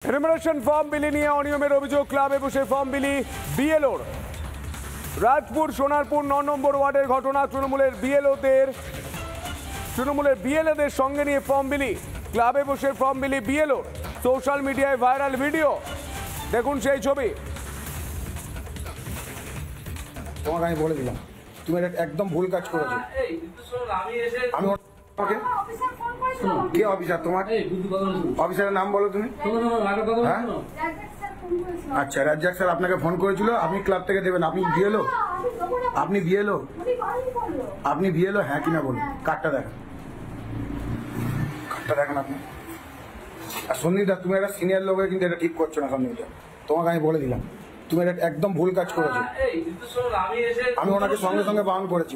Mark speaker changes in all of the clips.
Speaker 1: Enumeration form বিলি নিয়ে অনিয়মের অভিযোগ, ক্লাবে বসে ফর্ম বিলি বিএলওর। রাজপুর সোনারপুর 9 নম্বর ওয়ার্ডের ঘটনা। তৃণমূলের বিএলওদের সঙ্গে নিয়ে ফর্ম বিলি, ক্লাবে বসে ফর্ম বিলি বিএলওর। সোশ্যাল মিডিয়ায় ভাইরাল ভিডিও, দেখুন সেই ছবি।
Speaker 2: তোমাকে আমি বলে দিলাম, তুমি একদম ভুল কাজ করেছো। আমি কে অফিসার? তোমার অফিসারের নাম বলো তুমি। হ্যাঁ, আচ্ছা, রাজ্জাক স্যার আপনাকে ফোন করেছিল, আপনি ক্লাব থেকে দেবেন। আপনি বিএলও? আপনি বিএলও? আপনি বিএলও? হ্যাঁ কিনা বলুন। কার্ডটা দেখেন, কার্ডটা দেখেন আপনি। আর সন্দীপদা, তুমি একটা সিনিয়র লোকের কিন্তু এটা ঠিক করছো না সন্দীপদা, তোমাকে আমি বলে দিলাম। তুমি এটা একদম ভুল কাজ করেছো। আমি ওনাকে সঙ্গে সঙ্গে বারণ করেছি।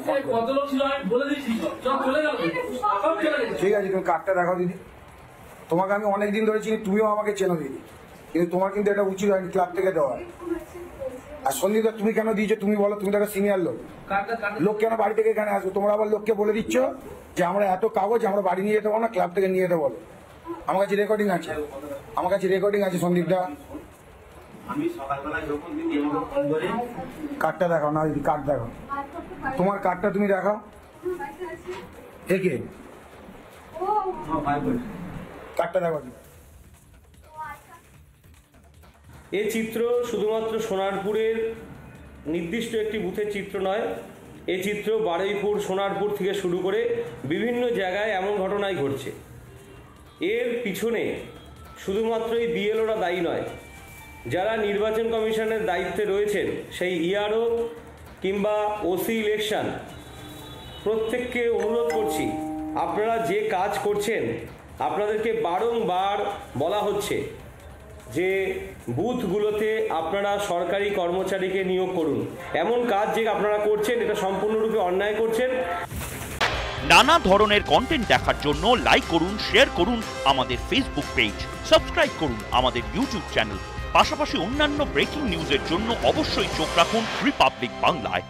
Speaker 2: ঠিক আছে, তুমি কার্ডটা দেখাও দিদি। তোমাকে আমি অনেকদিন ধরে চিনি, তুমিও আমাকে চেনো দিদি, কিন্তু তোমার কিন্তু এটা উচিত হয়নি ক্লাব থেকে দেওয়া। আর সন্দীপদা, তুমি কেন দিয়েছো তুমি বলো? তুমি তো একটা সিনিয়র লোক, লোক কেন বাড়ি থেকে এখানে আসবে? তোমরা আবার লোককে বলে দিচ্ছ যে আমরা এত কাগজ আমরা বাড়ি নিয়ে যেতে পারবো না, ক্লাব থেকে নিয়ে যেতে বলো। আমার কাছে রেকর্ডিং আছে, আমার কাছে রেকর্ডিং আছে সন্দীপদা। কার্ডটা দেখাও না দিদি, কার্ড দেখাও, তোমার কার্ডটা তুমি দেখাও। একে কার্ডটা দেখাও।
Speaker 3: এই চিত্র শুধুমাত্র সোনারপুরের নির্দিষ্ট একটি বুথের চিত্র নয়, এই চিত্র বারুইপুর, সোনারপুর থেকে শুরু করে বিভিন্ন জায়গায় এমন ঘটনাই ঘটছে। এর পিছনে শুধুমাত্র এই বিএলওরা দায়ী নয়, যারা নির্বাচন কমিশনের দায়িত্বে রয়েছেন, সেই ইআরও কিংবা ওসি ইলেকশন, প্রত্যেককে অনুরোধ করছি, আপনারা যে কাজ করছেন, আপনাদেরকে বারংবার বলা হচ্ছে যে বুথগুলোতে আপনারা সরকারি কর্মচারীকে নিয়োগ করুন। এমন কাজ যে আপনারা করছেন, এটা সম্পূর্ণরূপে অন্যায় করছেন।
Speaker 4: নানা ধরনের কন্টেন্ট দেখার জন্য লাইক করুন, শেয়ার করুন আমাদের ফেসবুক পেজ, সাবস্ক্রাইব করুন আমাদের ইউটিউব চ্যানেল। পাশাপাশি অন্যান্য ব্রেকিং নিউজের জন্য অবশ্যই চোখ রাখুন রিপাবলিক বাংলায়।